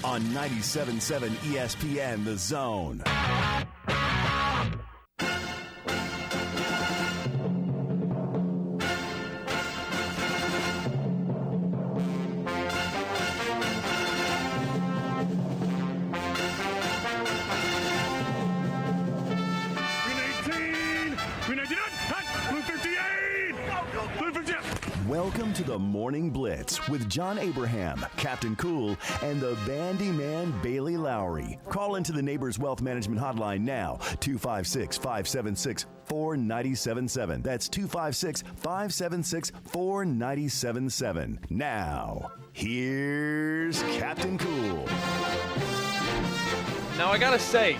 on 97.7 ESPN The Zone. Welcome to the Morning Blitz with John Abraham, Captain Cool, and the Bandiman Bailey Lowery. Call into the Neighbors Wealth Management Hotline now, 256-576-4977. That's 256-576-4977. Now, here's Captain Cool. Now, I gotta say,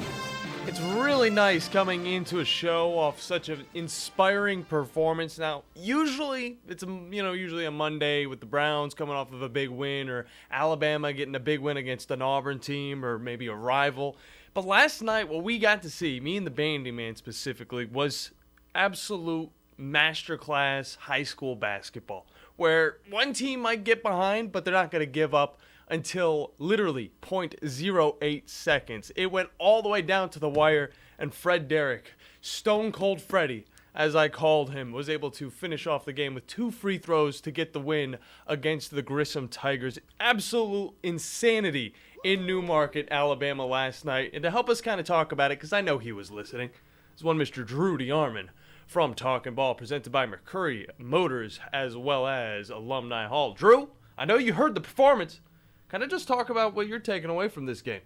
it's really nice coming into a show off such an inspiring performance. Now, usually it's usually a Monday with the Browns coming off of a big win, or Alabama getting a big win against an Auburn team, or maybe a rival. But last night, what we got to see, me and the Bandiman specifically, was absolute masterclass high school basketball, where one team might get behind, but they're not going to give up until literally 0.08 seconds. It went all the way down to the wire, and Fred Derrick, Stone Cold Freddy, as I called him, was able to finish off the game with 2 free throws to get the win against the Grissom Tigers. Absolute insanity in Newmarket, Alabama last night. And to help us kind of talk about it, because I know he was listening, is one Mr. Drew DeArmond from Talkin' Ball, presented by Mercury Motors as well as Alumni Hall. Drew, I know you heard the performance. Kind of just talk about what you're taking away from this game.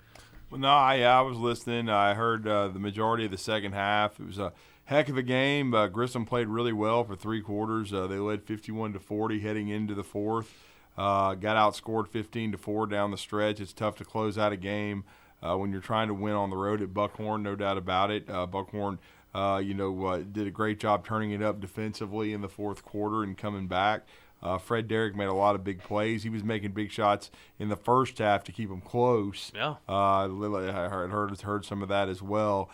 Well, no, I was listening. I heard the majority of the second half. It was a heck of a game. Grissom played really well for 3 quarters. They led 51-40 heading into the fourth. Got outscored 15-4 down the stretch. It's tough to close out a game when you're trying to win on the road at Buckhorn, no doubt about it. Buckhorn, did a great job turning it up defensively in the fourth quarter and coming back. Fred Derrick made a lot of big plays. He was making big shots in the first half to keep them close. Yeah. I heard some of that as well.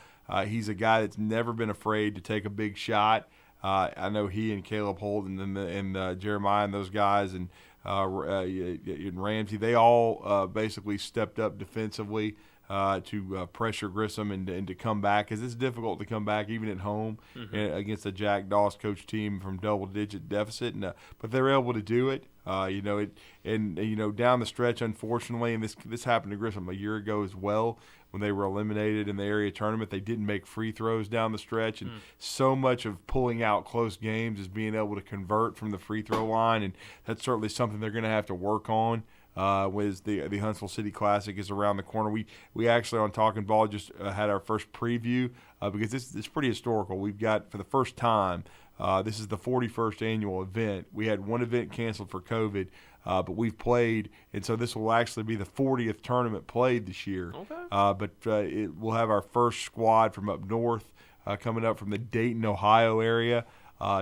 He's a guy that's never been afraid to take a big shot. I know he and Caleb Holt and Jeremiah and those guys and Ramsey, they all basically stepped up defensively to pressure Grissom and to come back, because it's difficult to come back even at home against a Jack Doss coach team from double-digit deficit. But they're able to do it. Down the stretch, unfortunately, and this happened to Grissom a year ago as well when they were eliminated in the area tournament. They didn't make free throws down the stretch, and so much of pulling out close games is being able to convert from the free throw line, and that's certainly something they're going to have to work on. Was the Huntsville City Classic is around the corner. We actually on Talking Ball just had our first preview because it's pretty historical. We've got, for the first time, this is the 41st annual event. We had one event canceled for COVID, but we've played, and so this will actually be the 40th tournament played this year. Okay. We'll have our first squad from up north coming up from the Dayton, Ohio area.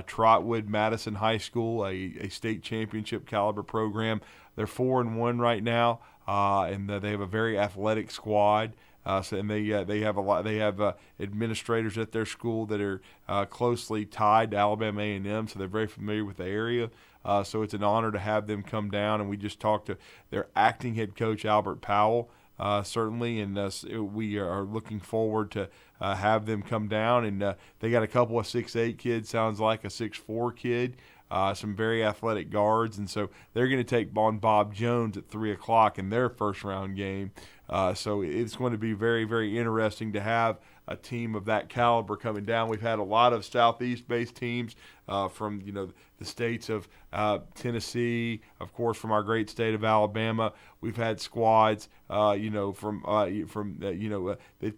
Trotwood Madison High School, a state championship caliber program. They're 4-1 right now, and they have a very athletic squad. They have administrators at their school that are closely tied to Alabama A&M, so they're very familiar with the area. So it's an honor to have them come down, and we just talked to their acting head coach Albert Powell. Certainly, and we are looking forward to have them come down. And they got a couple of 6'8" kids, sounds like a 6'4" kid, some very athletic guards, and so they're going to take on Bob Jones at 3 o'clock in their first-round game. So it's going to be very, very interesting to have a team of that caliber coming down. We've had a lot of Southeast-based teams from the states of Tennessee, of course, from our great state of Alabama. We've had squads, that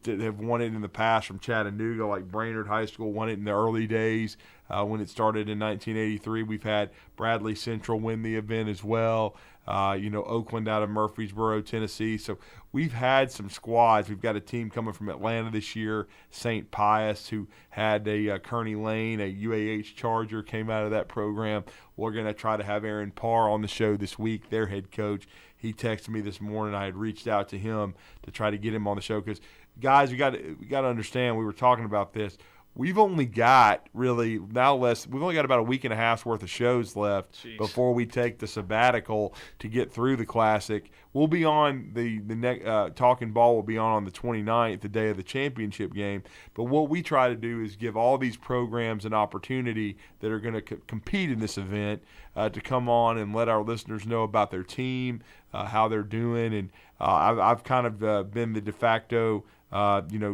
have won it in the past from Chattanooga, like Brainerd High School won it in the early days when it started in 1983. We've had Bradley Central win the event as well. Oakland out of Murfreesboro, Tennessee. So we've had some squads. We've got a team coming from Atlanta this year, St. Pius, who had a Kearney Lane, a UAH Charger, came out of that program. We're going to try to have Aaron Parr on the show this week, their head coach. He texted me this morning. I had reached out to him to try to get him on the show because, guys, we got to understand, we were talking about this. we've only got really we've only got about a week and a half's worth of shows left before we take the sabbatical to get through the Classic. We'll be on the next Talking Ball will be on the 29th, the day of the championship game. But what we try to do is give all these programs an opportunity that are going to compete in this event to come on and let our listeners know about their team, how they're doing. And I've kind of been the de facto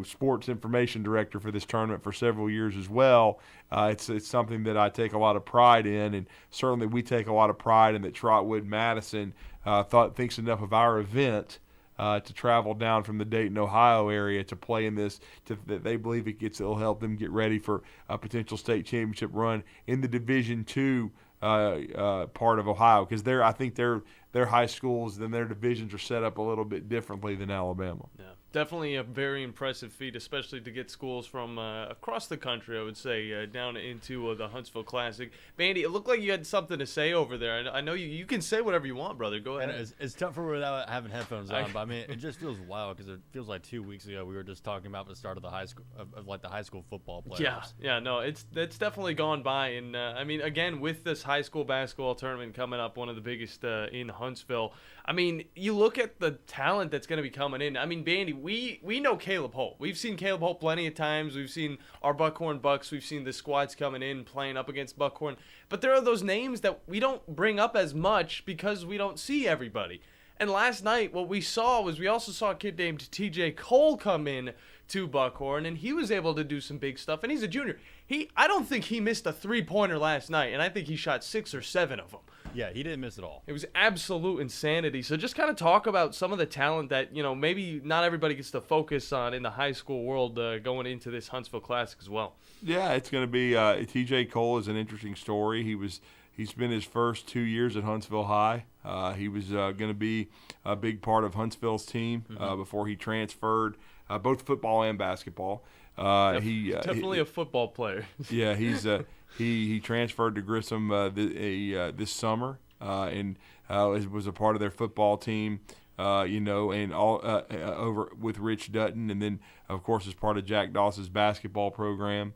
sports information director for this tournament for several years as well. It's something that I take a lot of pride in, and certainly we take a lot of pride in that Trotwood Madison thinks enough of our event to travel down from the Dayton, Ohio area to play in this. That they believe it'll help them get ready for a potential state championship run in the Division II part of Ohio, because I think their high schools and their divisions are set up a little bit differently than Alabama. Yeah, definitely a very impressive feat, especially to get schools from across the country, I would say, down into the Huntsville Classic. Bandy, it looked like you had something to say over there. I know you can say whatever you want, brother. Go ahead. And it's tough for without having headphones on, but I mean, it just feels wild because it feels like 2 weeks ago we were just talking about the start of the high school of the high school football playoffs. Yeah, no, it's definitely gone by, and I mean, again, with this high school basketball tournament coming up, one of the biggest in Huntsville. I mean, you look at the talent that's going to be coming in. I mean, Bandy, we know Caleb Holt. We've seen Caleb Holt plenty of times. We've seen our Buckhorn Bucks. We've seen the squads coming in playing up against Buckhorn. But there are those names that we don't bring up as much because we don't see everybody. And last night, what we saw was we also saw a kid named TJ Cole come in to Buckhorn, and he was able to do some big stuff. And he's a junior. I don't think he missed a three-pointer last night, and I think he shot 6 or 7 of them. Yeah, he didn't miss it all. It was absolute insanity. So just kind of talk about some of the talent that, maybe not everybody gets to focus on in the high school world going into this Huntsville Classic as well. Yeah, it's going to be TJ Cole is an interesting story. He's been his first 2 years at Huntsville High. He was going to be a big part of Huntsville's team before he transferred, both football and basketball. Definitely a football player. Yeah, he transferred to Grissom this summer and was a part of their football team. And all over with Rich Dutton, and then of course as part of Jack Doss's basketball program.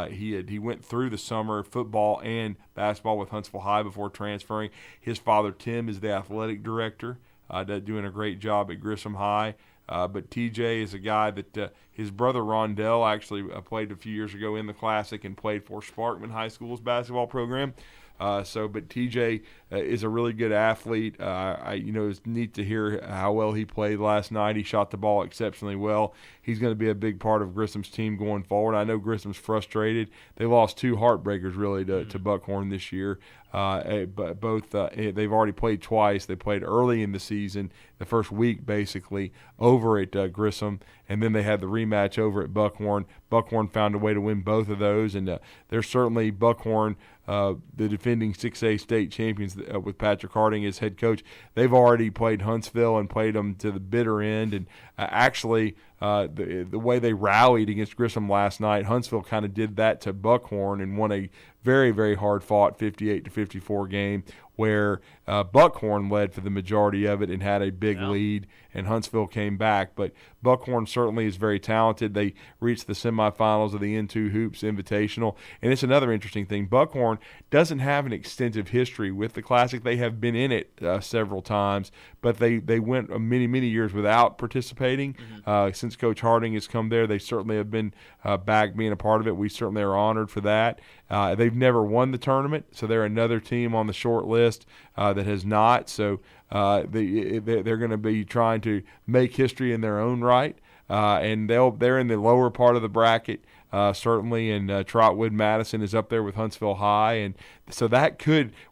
He went through the summer football and basketball with Huntsville High before transferring. His father Tim is the athletic director, doing a great job at Grissom High. But TJ is a guy that his brother Rondell actually played a few years ago in the Classic and played for Sparkman High School's basketball program. But TJ is a really good athlete. It's neat to hear how well he played last night. He shot the ball exceptionally well. He's going to be a big part of Grissom's team going forward. I know Grissom's frustrated. They lost 2 heartbreakers really to Buckhorn this year. But both they've already played twice. They played early in the season, the first week basically, over at Grissom, and then they had the rematch over at Buckhorn. Buckhorn found a way to win both of those, and they're certainly Buckhorn, the defending 6A state champions with Patrick Harding as head coach. They've already played Huntsville and played them to the bitter end, and the way they rallied against Grissom last night, Huntsville kind of did that to Buckhorn and won a very, very hard-fought 58-54 game where Buckhorn led for the majority of it and had a big lead, and Huntsville came back. But Buckhorn certainly is very talented. They reached the semifinals of the N2 Hoops Invitational. And it's another interesting thing. Buckhorn doesn't have an extensive history with the Classic. They have been in it several times, but they went many, many years without participating. Since Coach Harding has come there, they certainly have been back being a part of it. We certainly are honored for that. They've never won the tournament, so they're another team on the short list that has not. So they're going to be trying to make history in their own right, and they're in the lower part of the bracket. Certainly, and Trotwood Madison is up there with Huntsville High, and so that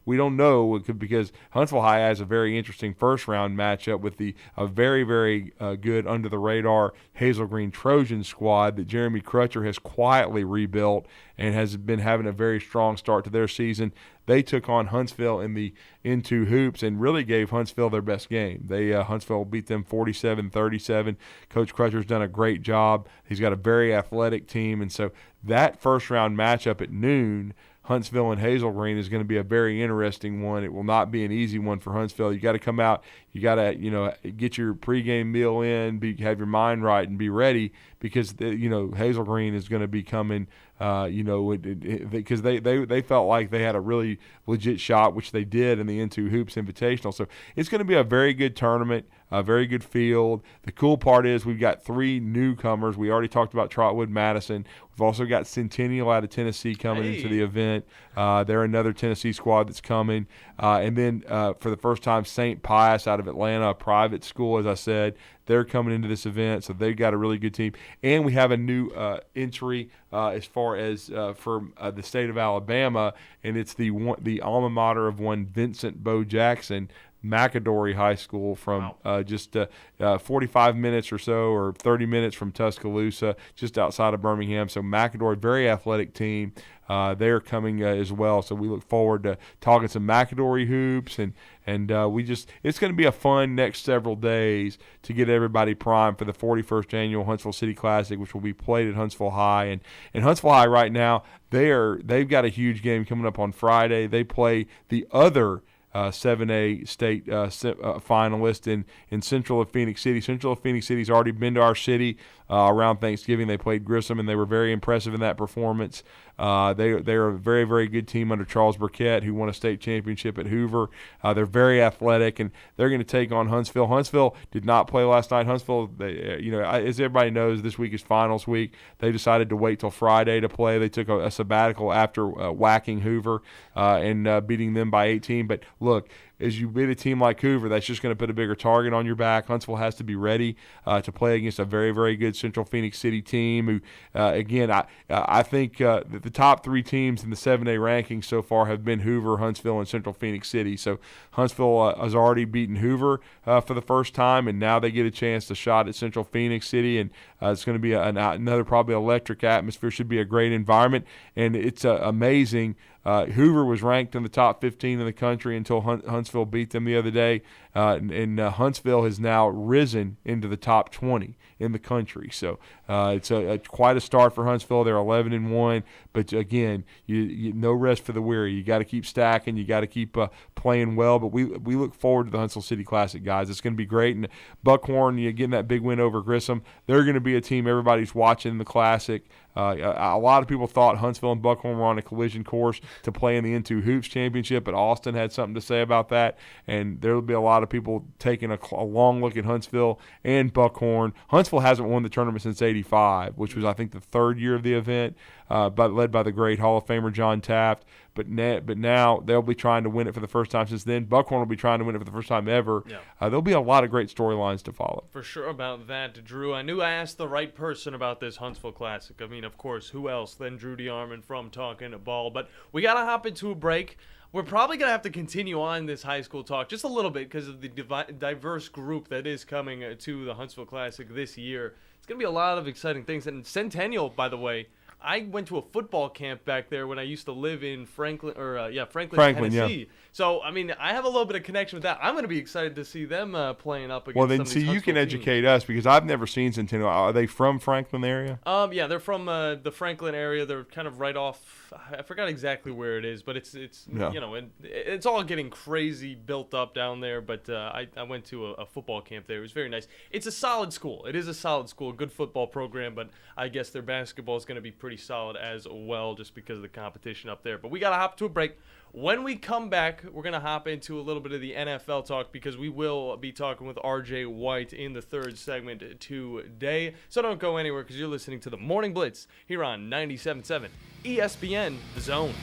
we don't know, because Huntsville High has a very interesting first-round matchup with a very, very good under-the-radar Hazel Green Trojan squad that Jeremy Crutcher has quietly rebuilt and has been having a very strong start to their season. They took on Huntsville in the N2 Hoops and really gave Huntsville their best game. Huntsville beat them 47-37. Coach Crutcher's done a great job. He's got a very athletic team, and so that first-round matchup at noon, Huntsville and Hazel Green is going to be a very interesting one. It will not be an easy one for Huntsville. You got to come out, you got to get your pregame meal in, have your mind right, and be ready, because Hazel Green is going to be coming. Because they felt like they had a really legit shot, which they did in the Into Hoops Invitational. So it's going to be a very good tournament, a very good field. The cool part is we've got 3 newcomers. We already talked about Trotwood Madison. We've also got Centennial out of Tennessee coming into the event. They're another Tennessee squad that's coming. And then for the first time, St. Pius out of Atlanta, a private school, as I said. They're coming into this event, so they've got a really good team. And we have a new entry as far as for the state of Alabama, and it's the alma mater of one Vincent Bo Jackson, McAdory High School, from just 45 minutes or so, or 30 minutes from Tuscaloosa, just outside of Birmingham. So McAdory, very athletic team. They're coming as well, so we look forward to talking some McAdory hoops, and it's going to be a fun next several days to get everybody primed for the 41st annual Huntsville City Classic, which will be played at Huntsville High. And Huntsville High right now, they've got a huge game coming up on Friday. They play the other 7A state finalist in Central of Phoenix City. Central of Phoenix City's already been to our city around Thanksgiving. They played Grissom, and they were very impressive in that performance. They're a very, very good team under Charles Burkett, who won a state championship at Hoover. They're very athletic, and they're going to take on Huntsville. Huntsville did not play last night. Huntsville, as everybody knows, this week is finals week. They decided to wait till Friday to play. They took a sabbatical after whacking Hoover and beating them by 18. But look, as you beat a team like Hoover, that's just going to put a bigger target on your back. Huntsville has to be ready to play against a very, very good Central Phoenix City team who, again, I think that the top 3 teams in the 7A rankings so far have been Hoover, Huntsville, and Central Phoenix City. So Huntsville has already beaten Hoover for the first time, and now they get a chance to shot at Central Phoenix City, and it's going to be another probably electric atmosphere. Should be a great environment, and it's amazing. Hoover was ranked in the top 15 in the country until Huntsville beat them the other day, and Huntsville has now risen into the top 20 in the country. So it's quite a start for Huntsville. They're 11-1, but again, you no rest for the weary. You got to keep stacking. You got to keep playing well. But we look forward to the Huntsville City Classic, guys. It's going to be great. And Buckhorn, you getting that big win over Grissom. They're going to be a team everybody's watching in the Classic. A lot of people thought Huntsville and Buckhorn were on a collision course to play in the Into Hoops Championship, but Austin had something to say about that, and there will be a lot of people taking a long look at Huntsville and Buckhorn. Huntsville hasn't won the tournament since '85, which was, I think, the 3rd year of the event, led by the great Hall of Famer John Taft. But now they'll be trying to win it for the first time since then. Buckhorn will be trying to win it for the first time ever. Yeah. There'll be a lot of great storylines to follow. For sure about that, Drew. I knew I asked the right person about this Huntsville Classic. I mean, of course, who else than Drew DeArmond from Talking Ball? But we got to hop into a break. We're probably going to have to continue on this high school talk just a little bit because of the diverse group that is coming to the Huntsville Classic this year. It's going to be a lot of exciting things. And Centennial, by the way, I went to a football camp back there when I used to live in Franklin, Tennessee. Yeah. So, I mean, I have a little bit of connection with that. I'm going to be excited to see them playing up against some of these you can teams. Educate us because I've never seen Centennial. Are they from Franklin area? Yeah, they're from the Franklin area. They're kind of right off. I forgot exactly where it is, but it's it's all getting crazy built up down there. But I went to a football camp there. It was very nice. It's a solid school. It is a solid school, good football program, but I guess their basketball is going to be pretty solid as well just because of the competition up there. But we got to hop to a break. When we come back, we're going to hop into a little bit of the NFL talk because we will be talking with RJ White in the 3rd segment today. So don't go anywhere because you're listening to the Morning Blitz here on 97.7 ESPN The Zone.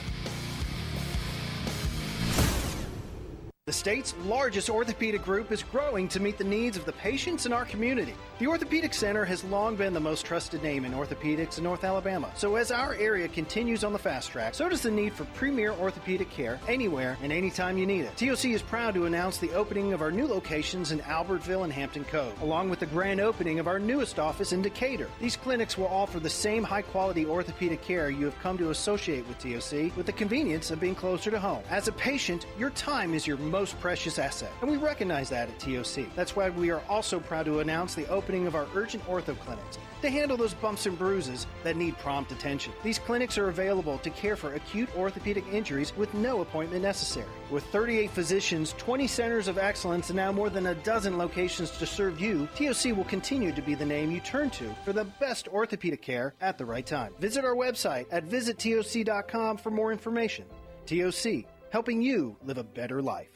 The state's largest orthopedic group is growing to meet the needs of the patients in our community. The Orthopedic Center has long been the most trusted name in orthopedics in North Alabama. So as our area continues on the fast track, so does the need for premier orthopedic care anywhere and anytime you need it. TOC is proud to announce the opening of our new locations in Albertville and Hampton Cove, along with the grand opening of our newest office in Decatur. These clinics will offer the same high-quality orthopedic care you have come to associate with TOC with the convenience of being closer to home. As a patient, your time is your most most precious asset, and we recognize that at TOC. That's why we are also proud to announce the opening of our urgent ortho clinics to handle those bumps and bruises that need prompt attention. These clinics are available to care for acute orthopedic injuries with no appointment necessary. With 38 physicians, 20 centers of excellence, and now more than a dozen locations to serve you, TOC will continue to be the name you turn to for the best orthopedic care at the right time. Visit our website at visittoc.com for more information. TOC, helping you live a better life.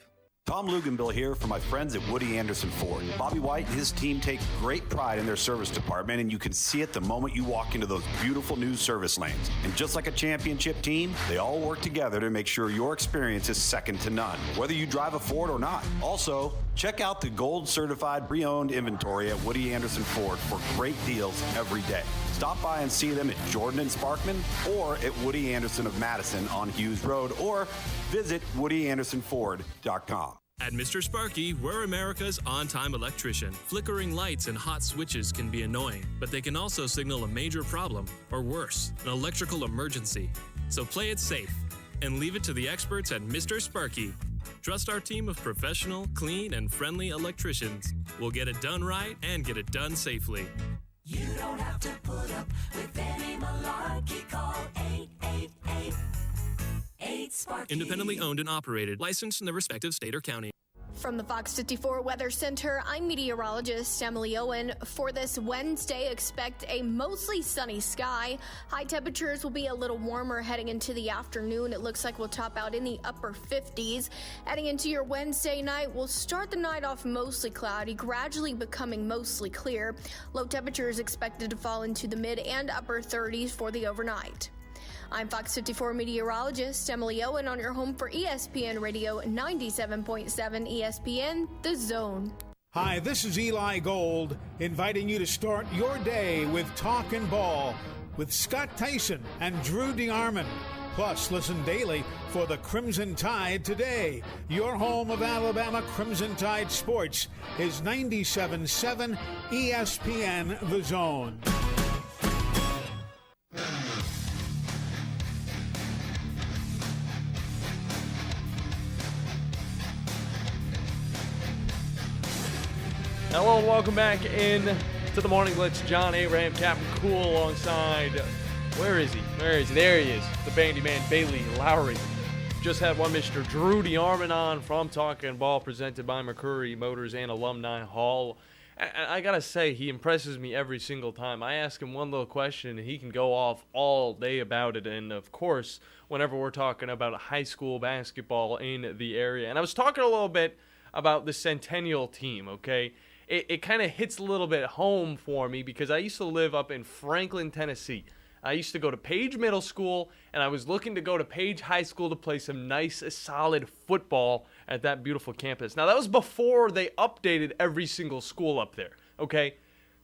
Tom Luganbill here for my friends at Woody Anderson Ford. Bobby White and his team take great pride in their service department, and you can see it the moment you walk into those beautiful new service lanes. And just like a championship team, they all work together to make sure your experience is second to none, whether you drive a Ford or not. Also, check out the gold certified pre-owned inventory at Woody Anderson Ford for great deals every day. Stop by and see them at Jordan and Sparkman or at Woody Anderson of Madison on Hughes Road, or visit WoodyAndersonFord.com. At Mr. Sparky, we're America's on-time electrician. Flickering lights and hot switches can be annoying, but they can also signal a major problem, or worse, an electrical emergency. So play it safe and leave it to the experts at Mr. Sparky. Trust our team of professional, clean, and friendly electricians. We'll get it done right and get it done safely. You don't have to put up with any malarkey. Call 888-8-SPARKY. Independently owned and operated, licensed in the respective state or county. From the Fox 54 Weather Center, I'm meteorologist Emily Owen. For this Wednesday, expect a mostly sunny sky. High temperatures will be a little warmer heading into the afternoon. It looks like we'll top out in the upper 50s. Heading into your Wednesday night, we'll start the night off mostly cloudy, gradually becoming mostly clear. Low temperatures expected to fall into the mid and upper 30s for the overnight. I'm Fox 54 meteorologist Emily Owen on your home for ESPN Radio 97.7 ESPN, The Zone. Hi, this is Eli Gold, inviting you to start your day with Talkin' Ball with Scott Tyson and Drew DeArmond. Plus, listen daily for the Crimson Tide today. Your home of Alabama Crimson Tide sports is 97.7 ESPN, The Zone. Hello and welcome back in to the Morning Blitz. John Abraham, Captain Cool alongside, where is he? There he is, the Bandiman, Bailey Lowery. Just had one Mr. Drew DeArmond on from Talkin' Ball, presented by Mercury Motors and Alumni Hall. I gotta say, he impresses me every single time. I ask him one little question, and he can go off all day about it. And, of course, whenever we're talking about high school basketball in the area. And I was talking a little bit about the Centennial team, okay? It kind of hits a little bit home for me because I used to live up in Franklin, Tennessee. I used to go to Page Middle School, and I was looking to go to Page High School to play some nice, solid football at that beautiful campus. Now, that was before they updated every single school up there, okay?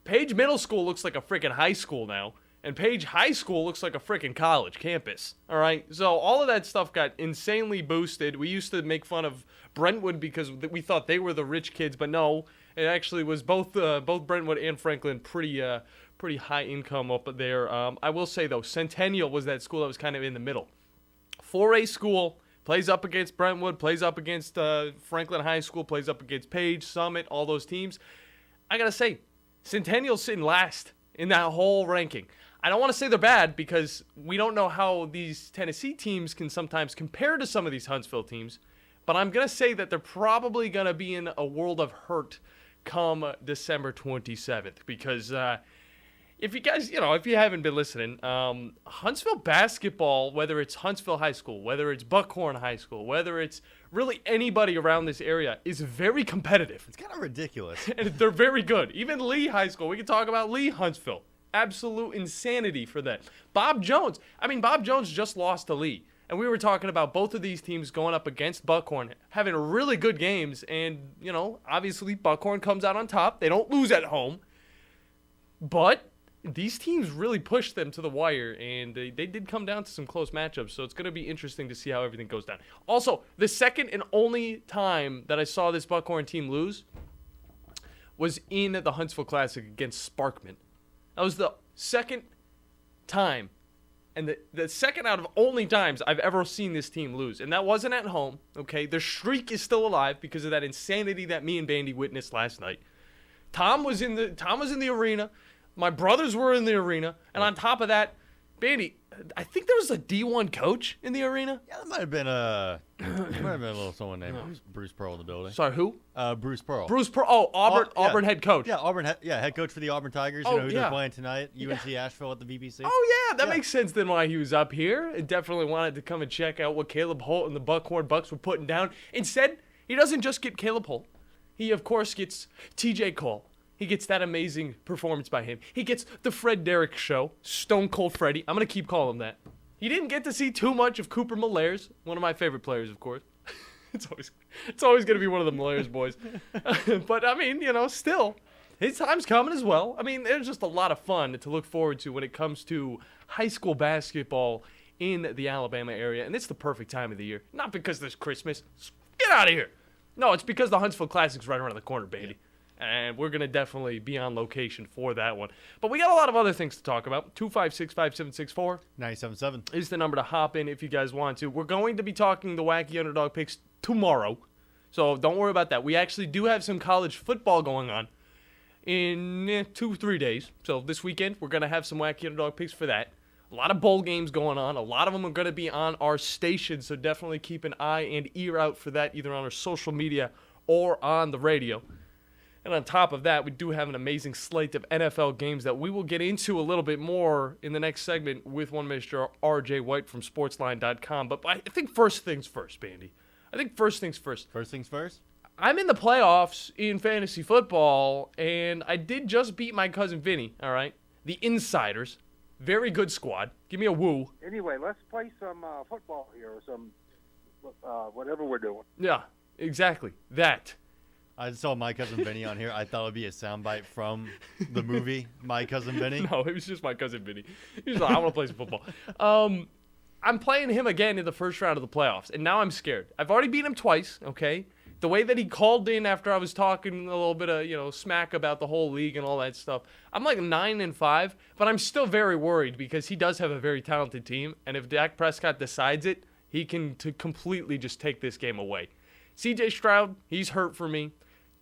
Page Middle School looks like a freaking high school now, and Page High School looks like a freaking college campus, all right? So all of that stuff got insanely boosted. We used to make fun of Brentwood because we thought they were the rich kids, but no. It actually was both Brentwood and Franklin pretty high income up there. I will say, though, Centennial was that school that was kind of in the middle. 4A school, plays up against Brentwood, plays up against Franklin High School, plays up against Page, Summit, all those teams. I got to say, Centennial's sitting last in that whole ranking. I don't want to say they're bad because we don't know how these Tennessee teams can sometimes compare to some of these Huntsville teams, but I'm going to say that they're probably going to be in a world of hurt come December 27th, because if you guys, if you haven't been listening, Huntsville basketball, whether it's Huntsville High School, whether it's Buckhorn High School, whether it's really anybody around this area, is very competitive. It's kind of ridiculous. And they're very good. Even Lee High School, we can talk about Lee Huntsville. Absolute insanity for that. Bob Jones just lost to Lee. And we were talking about both of these teams going up against Buckhorn, having really good games. And, obviously Buckhorn comes out on top. They don't lose at home. But these teams really pushed them to the wire, and they did come down to some close matchups. So it's going to be interesting to see how everything goes down. Also, the second and only time that I saw this Buckhorn team lose was in the Huntsville Classic against Sparkman. That was the second time And the second out of only times I've ever seen this team lose. And that wasn't at home, okay? Their streak is still alive because of that insanity that me and Bandy witnessed last night. Tom was in the arena. My brothers were in the arena. And on top of that, Bandy, I think there was a D1 coach in the arena. Yeah, that might have been a little someone named Bruce Pearl in the building. Sorry, who? Bruce Pearl. Bruce Pearl. Oh, Auburn head coach. Yeah, head coach for the Auburn Tigers. Who they're playing tonight. UNC Asheville at the VBC. Oh yeah, that makes sense then why he was up here. And definitely wanted to come and check out what Caleb Holt and the Buckhorn Bucks were putting down. Instead, he doesn't just get Caleb Holt. He of course gets TJ Cole. He gets that amazing performance by him. He gets the Fred Derrick show, Stone Cold Freddy. I'm going to keep calling him that. He didn't get to see too much of Cooper Millairs, one of my favorite players, of course. It's always going to be one of the Millairs boys. But, I mean, still, his time's coming as well. I mean, there's just a lot of fun to look forward to when it comes to high school basketball in the Alabama area. And it's the perfect time of the year. Not because there's Christmas. Get out of here. No, it's because the Huntsville Classic's right around the corner, baby. Yeah. And we're going to definitely be on location for that one. But we got a lot of other things to talk about. 256-5764. 97.7 is the number to hop in if you guys want to. We're going to be talking the wacky underdog picks tomorrow. So don't worry about that. We actually do have some college football going on in 2-3 days. So this weekend, we're going to have some wacky underdog picks for that. A lot of bowl games going on. A lot of them are going to be on our station. So definitely keep an eye and ear out for that, either on our social media or on the radio. And on top of that, we do have an amazing slate of NFL games that we will get into a little bit more in the next segment with one Mr. RJ White from Sportsline.com. But I think first things first, Bandy. I think first things first. First things first? I'm in the playoffs in fantasy football, and I did just beat my cousin Vinny, all right? The Insiders. Very good squad. Give me a woo. Anyway, let's play some football here or some whatever we're doing. Yeah, exactly. That. I saw My Cousin Vinny on here. I thought it would be a soundbite from the movie My Cousin Vinny. No, it was just My Cousin Vinny. He was like, I want to play some football. I'm playing him again in the first round of the playoffs, and now I'm scared. I've already beat him twice, okay? The way that he called in after I was talking a little bit of, smack about the whole league and all that stuff, I'm like 9-5, but I'm still very worried because he does have a very talented team, and if Dak Prescott decides it, he can completely just take this game away. C.J. Stroud, he's hurt for me.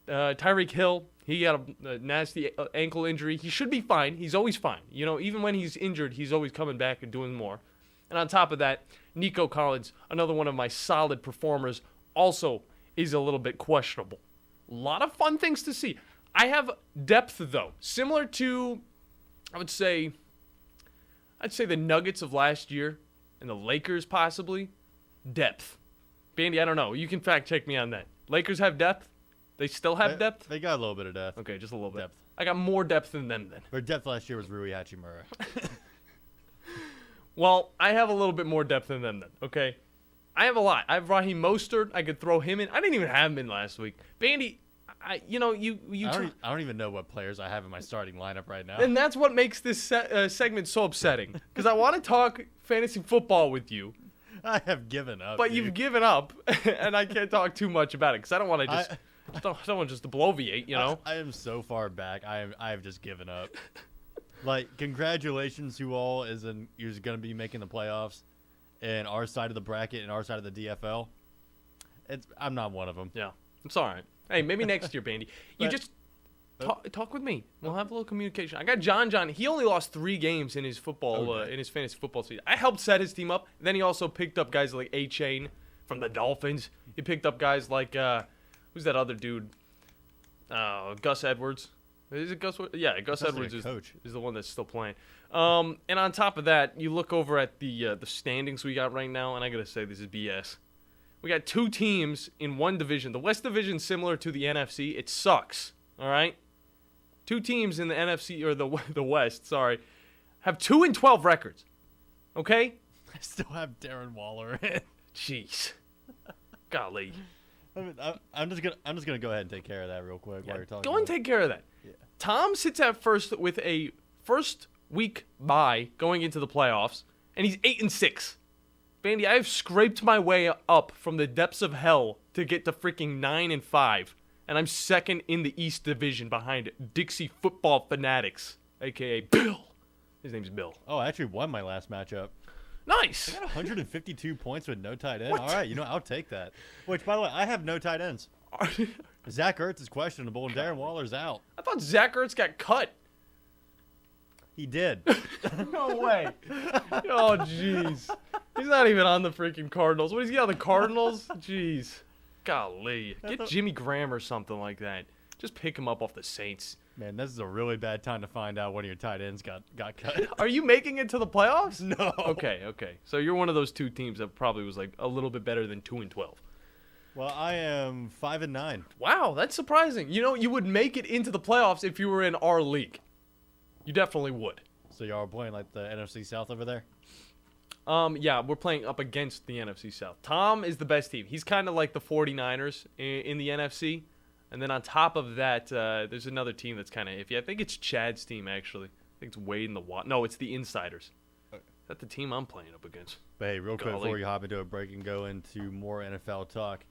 Tyreek Hill, he got a nasty ankle injury. He should be fine. He's always fine. Even when he's injured, he's always coming back and doing more. And on top of that, Nico Collins, another one of my solid performers, also is a little bit questionable. A lot of fun things to see. I have depth, though. Similar to, I'd say the Nuggets of last year and the Lakers possibly. Depth. Bandy, I don't know. You can fact check me on that. Lakers have depth? They still have depth? They got a little bit of depth. Okay, just a little bit. Depth. I got more depth than them then. Their depth last year was Rui Hachimura. Well, I have a little bit more depth than them then, okay? I have a lot. I have Raheem Mostert. I could throw him in. I didn't even have him in last week. Bandy, I don't even know what players I have in my starting lineup right now. And that's what makes this segment so upsetting. Because I want to talk fantasy football with you. I have given up. But you've given up, and I can't talk too much about it because I don't want to just... I don't want just to bloviate, I am so far back. I have just given up. Congratulations to all is going to be making the playoffs in our side of the bracket and our side of the DFL. I'm not one of them. Yeah, it's all right. Hey, maybe next year, Bandy. You just talk with me. We'll have a little communication. I got John. He only lost 3 games in his football in his fantasy football season. I helped set his team up. Then he also picked up guys like A-Chain from the Dolphins. He picked up guys like who's that other dude? Gus Edwards. Is it Gus? Yeah, Gus Edwards is the one that's still playing. And on top of that, you look over at the standings we got right now, and I gotta say this is BS. We got 2 teams in one division. The West Division similar to the NFC. It sucks. All right. 2 teams in the NFC or the West. Sorry, have 2-12 records. Okay. I still have Darren Waller in. Jeez. Golly. I'm just gonna go ahead and take care of that real quick while you're talking. Go and take care of that. Yeah. Tom sits at first with a first week bye going into the playoffs, and he's 8-6. Bandy, I have scraped my way up from the depths of hell to get to freaking 9-5, and I'm second in the East Division behind Dixie Football Fanatics, aka Bill. His name's Bill. Oh, I actually won my last matchup. Nice. I got 152 points with no tight end. What? All right, I'll take that. Which, by the way, I have no tight ends. Zach Ertz is questionable, and Darren Waller's out. I thought Zach Ertz got cut. He did. No way. Oh, jeez. He's not even on the freaking Cardinals. What is he on the Cardinals? Jeez. Golly. Get Jimmy Graham or something like that. Just pick him up off the Saints. Man, this is a really bad time to find out one of your tight ends got cut. Are you making it to the playoffs? No. Okay. So you're one of those two teams that probably was like a little bit better than 2-12. Well, I am 5-9. Wow, that's surprising. You would make it into the playoffs if you were in our league. You definitely would. So y'all are playing like the NFC South over there? Yeah, we're playing up against the NFC South. Tom is the best team. He's kind of like the 49ers in the NFC. And then on top of that, there's another team that's kind of iffy. I think it's Chad's team, actually. I think it's Wade and the Watt. No, it's the Insiders. Is that the team I'm playing up against? But hey, real quick before you hop into a break and go into more NFL talk,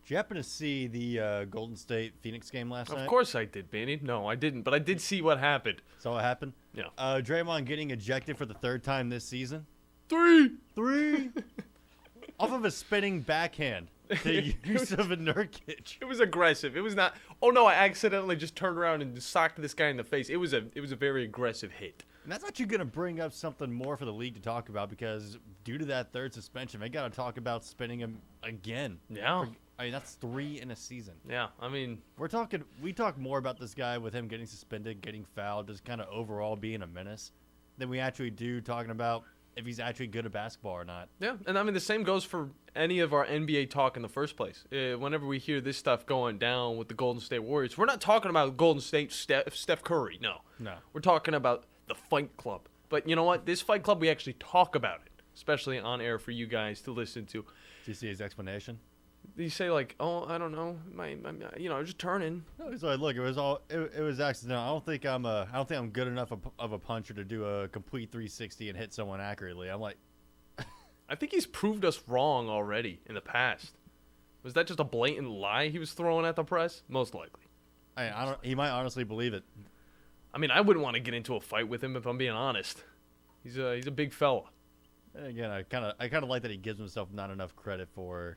did you happen to see the Golden State-Phoenix game last night? Of course I did, Bandy. No, I didn't. But I did see what happened. Saw what happened? Yeah. Draymond getting ejected for the third time this season. Three. Off of a spinning backhand to Yusuf Nurkic. It was aggressive. It was not. Oh no! I accidentally just turned around and socked this guy in the face. It was a very aggressive hit. And that's actually going to bring up something more for the league to talk about because due to that third suspension, they got to talk about spinning him again. Yeah. That's 3 in a season. Yeah. I mean, we talk more about this guy with him getting suspended, getting fouled, just kind of overall being a menace than we actually do talking about if he's actually good at basketball or not. Yeah, and I mean the same goes for any of our NBA talk in the first place. Whenever we hear this stuff going down with the Golden State Warriors, we're not talking about Golden State Steph Curry. No. We're talking about the Fight Club. But you know what? This Fight Club, we actually talk about it, especially on air for you guys to listen to. Did you see his explanation? You say like, oh, I don't know, my just turning. No, he's like, look, it was accidental. I don't think I'm good enough of a puncher to do a complete 360 and hit someone accurately. I'm like, I think he's proved us wrong already in the past. Was that just a blatant lie he was throwing at the press? Most likely. He might honestly believe it. I mean, I wouldn't want to get into a fight with him if I'm being honest. He's a big fella. And again, I kind of like that he gives himself not enough credit for.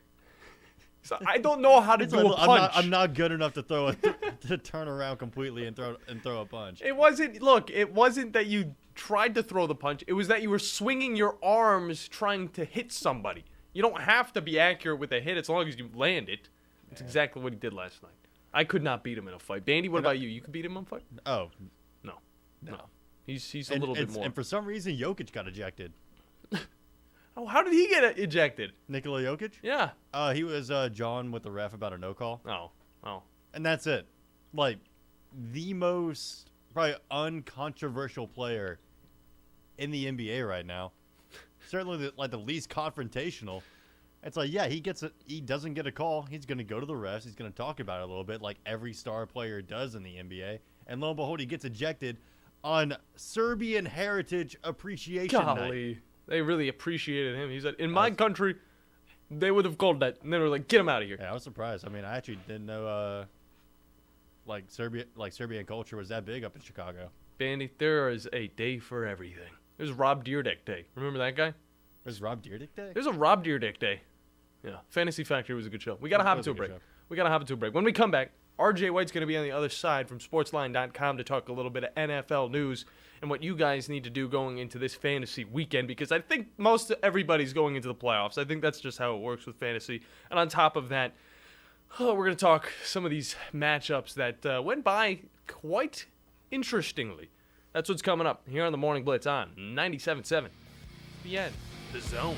So I don't know how to do a punch. I'm not good enough to throw to turn around completely and throw a punch. It wasn't that you tried to throw the punch. It was that you were swinging your arms trying to hit somebody. You don't have to be accurate with a hit as long as you land it. That's exactly what he did last night. I could not beat him in a fight. Bandy, what about you? You could beat him in a fight? Oh, no. He's a little bit more. And for some reason, Jokic got ejected. Oh, how did he get ejected? Nikola Jokic? Yeah. He was John with the ref about a no call. Oh. And that's it. Like, the most probably uncontroversial player in the NBA right now. Certainly, the least confrontational. It's like, yeah, he doesn't get a call. He's going to go to the refs. He's going to talk about it a little bit like every star player does in the NBA. And lo and behold, he gets ejected on Serbian Heritage Appreciation Night. They really appreciated him. He said, in my country, they would have called that. And they were like, get him out of here. Yeah, I was surprised. I mean, I actually didn't know Serbian culture was that big up in Chicago. Bandy, there is a day for everything. There's Rob Dyrdek Day. Remember that guy? There's Rob Dyrdek Day? There's a Rob Dyrdek Day. Yeah. Fantasy Factory was a good show. We got to hop into a break. When we come back, RJ White's going to be on the other side from sportsline.com to talk a little bit of NFL news and what you guys need to do going into this fantasy weekend, because I think most everybody's going into the playoffs. I think that's just how it works with fantasy. And on top of that, we're going to talk some of these matchups that went by quite interestingly. That's what's coming up here on the Morning Blitz on 97.7. The end. The Zone.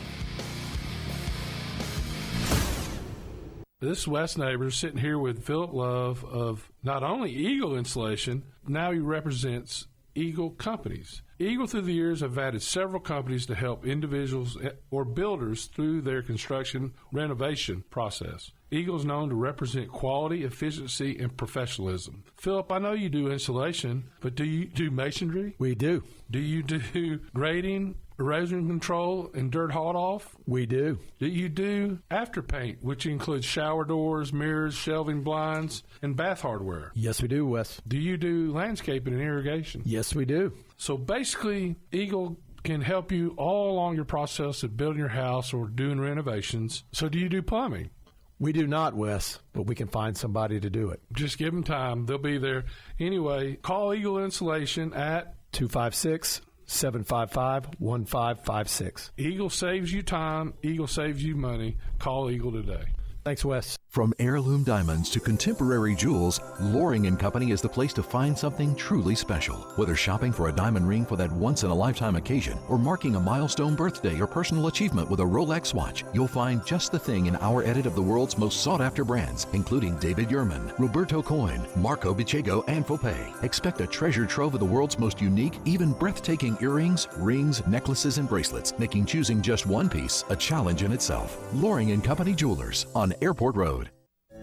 This is Wes Neighbors sitting here with Philip Love of not only Eagle Insulation, now he represents Eagle Companies. Eagle through the years have added several companies to help individuals or builders through their construction renovation process. Eagle is known to represent quality, efficiency, and professionalism. Philip, I know you do insulation, but do you do masonry? We do. Do you do grading, erosion control and dirt hauled off? We do. Do you do after paint, which includes shower doors, mirrors, shelving blinds, and bath hardware? Yes, we do, Wes. Do you do landscaping and irrigation? Yes, we do. So basically, Eagle can help you all along your process of building your house or doing renovations. So do you do plumbing? We do not, Wes, but we can find somebody to do it. Just give them time. They'll be there. Anyway, call Eagle Insulation at 256-755-1556. Eagle saves you time. Eagle saves you money. Call Eagle today. Thanks, Wes. From heirloom diamonds to contemporary jewels, Loring & Company is the place to find something truly special. Whether shopping for a diamond ring for that once-in-a-lifetime occasion or marking a milestone birthday or personal achievement with a Rolex watch, you'll find just the thing in our edit of the world's most sought-after brands, including David Yurman, Roberto Coin, Marco Bicego, and Fopay. Expect a treasure trove of the world's most unique, even breathtaking earrings, rings, necklaces, and bracelets, making choosing just one piece a challenge in itself. Loring & Company Jewelers on Airport Road.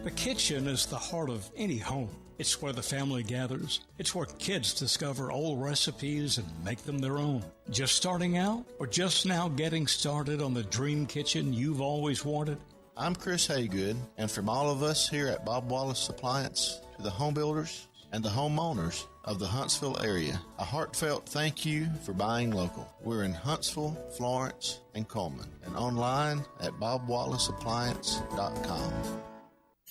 The kitchen is the heart of any home. It's where the family gathers. It's where kids discover old recipes and make them their own. Just starting out or just now getting started on the dream kitchen you've always wanted? I'm Chris Haygood, and from all of us here at Bob Wallace Appliance to the home builders and the homeowners of the Huntsville area, a heartfelt thank you for buying local. We're in Huntsville, Florence, and Coleman, and online at bobwallaceappliance.com.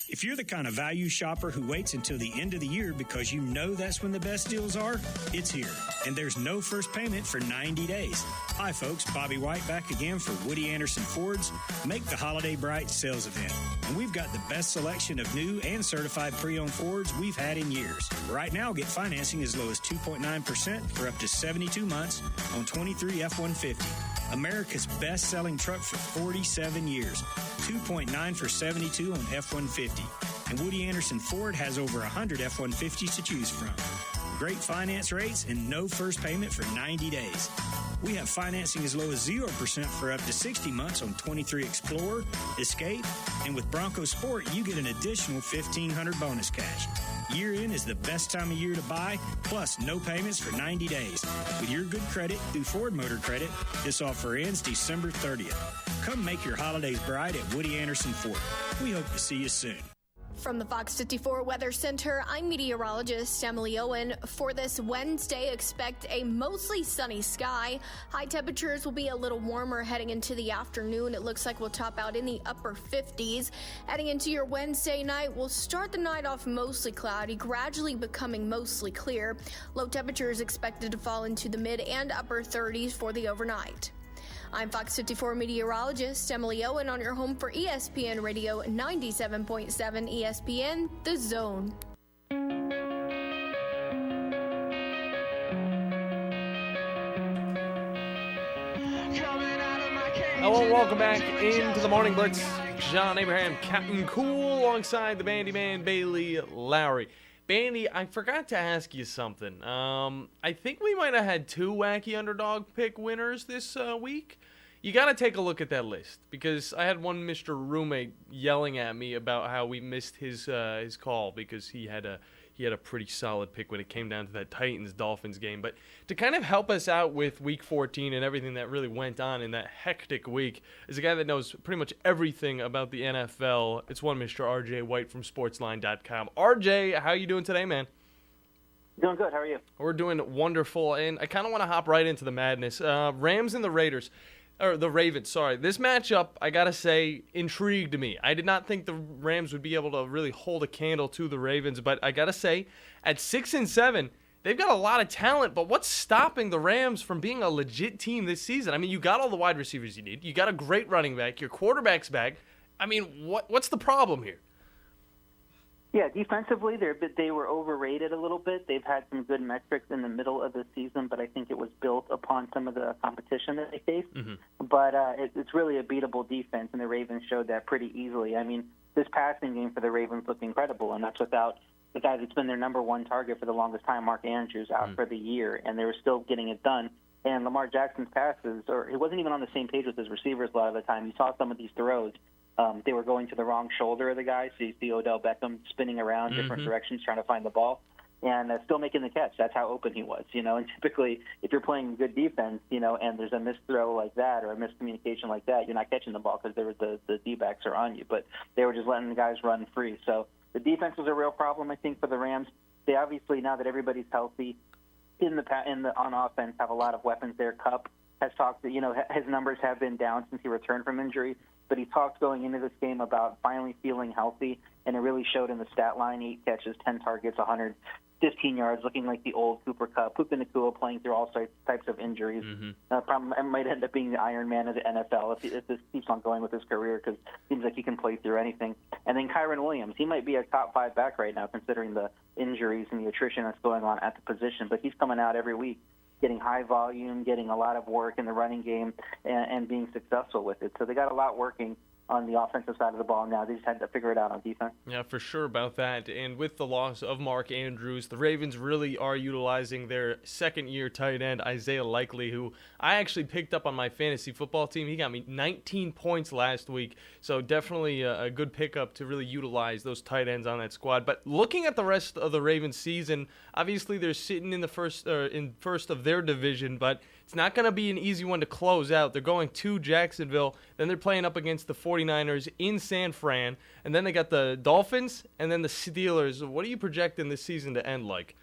If you're the kind of value shopper who waits until the end of the year because you know that's when the best deals are, it's here. And there's no first payment for 90 days. Hi, folks. Bobby White back again for Woody Anderson Ford's Make the Holiday Bright sales event. And we've got the best selection of new and certified pre-owned Fords we've had in years. Right now, get financing as low as 2.9% for up to 72 months on 23 F-150. America's best-selling truck for 47 years. 2.9 for 72 on F-150. And Woody Anderson Ford has over 100 F-150s to choose from. Great finance rates and no first payment for 90 days. We have financing as low as 0% for up to 60 months on 23 Explorer, Escape, and with Bronco Sport, you get an additional $1,500 bonus cash. Year end is the best time of year to buy, plus no payments for 90 days. With your good credit through Ford Motor Credit, this offer ends December 30th. Come make your holidays bright at Woody Anderson Ford. We hope to see you soon. From the Fox 54 Weather Center, I'm meteorologist Emily Owen. For this Wednesday, expect a mostly sunny sky. High temperatures will be a little warmer heading into the afternoon. It looks like we'll top out in the upper 50s. Heading into your Wednesday night, we'll start the night off mostly cloudy, gradually becoming mostly clear. Low temperatures expected to fall into the mid and upper 30s for the overnight. I'm Fox 54 meteorologist Emily Owen on your home for ESPN Radio 97.7 ESPN, The Zone. Hello, welcome back into the Morning Blitz. John Abraham, Captain Cool, alongside the Bandiman, Bailey Lowery. Bandy, I forgot to ask you something. I think we might have had 2 wacky underdog pick winners this week. You got to take a look at that list, because I had one Mr. Roommate yelling at me about how we missed his call because he had a pretty solid pick when it came down to that Titans-Dolphins game. But to kind of help us out with Week 14 and everything that really went on in that hectic week is a guy that knows pretty much everything about the NFL. It's one Mr. RJ White from Sportsline.com. RJ, how you doing today, man? Doing good. How are you? We're doing wonderful, and I kind of want to hop right into the madness. Rams and the Ravens. This matchup, I got to say, intrigued me. I did not think the Rams would be able to really hold a candle to the Ravens, but I got to say, at 6-7, they've got a lot of talent, but what's stopping the Rams from being a legit team this season? I mean, you got all the wide receivers you need. You got a great running back. Your quarterback's back. I mean, what's the problem here? Yeah, defensively, they were overrated a little bit. They've had some good metrics in the middle of the season, but I think it was built upon some of the competition that they faced. Mm-hmm. But it's really a beatable defense, and the Ravens showed that pretty easily. I mean, this passing game for the Ravens looked incredible, and that's without the guy that's been their number one target for the longest time, Mark Andrews, out for the year, and they were still getting it done. And Lamar Jackson's passes, or he wasn't even on the same page with his receivers a lot of the time. You saw some of these throws. They were going to the wrong shoulder of the guy, so you see Odell Beckham spinning around different directions trying to find the ball. and still making the catch. That's how open he was, And typically, if you're playing good defense, and there's a missed throw like that or a miscommunication like that, you're not catching the ball because the D-backs are on you. But they were just letting the guys run free. So the defense was a real problem, I think, for the Rams. They obviously, now that everybody's healthy, on offense, have a lot of weapons there. Kupp has talked that, his numbers have been down since he returned from injury, but he talked going into this game about finally feeling healthy, and it really showed in the stat line: 8 catches, 10 targets, 115 yards, looking like the old Cooper Kupp. Puka Nacua playing through all types of injuries. It might end up being the Iron Man of the NFL if this keeps on going with his career, because it seems like he can play through anything. And then Kyron Williams, he might be a top 5 back right now, considering the injuries and the attrition that's going on at the position, but he's coming out every week, getting high volume, getting a lot of work in the running game, and being successful with it. So they got a lot working on the offensive side of the ball now. They just had to figure it out on defense. Yeah, for sure about that. And with the loss of Mark Andrews, the Ravens really are utilizing their second-year tight end, Isaiah Likely, who I actually picked up on my fantasy football team. He got me 19 points last week, so definitely a good pickup to really utilize those tight ends on that squad. But looking at the rest of the Ravens season, obviously they're sitting in the first of their division, but it's not going to be an easy one to close out. They're going to Jacksonville, then they're playing up against the 49ers in San Fran, and then they got the Dolphins and then the Steelers. What are you projecting this season to end like?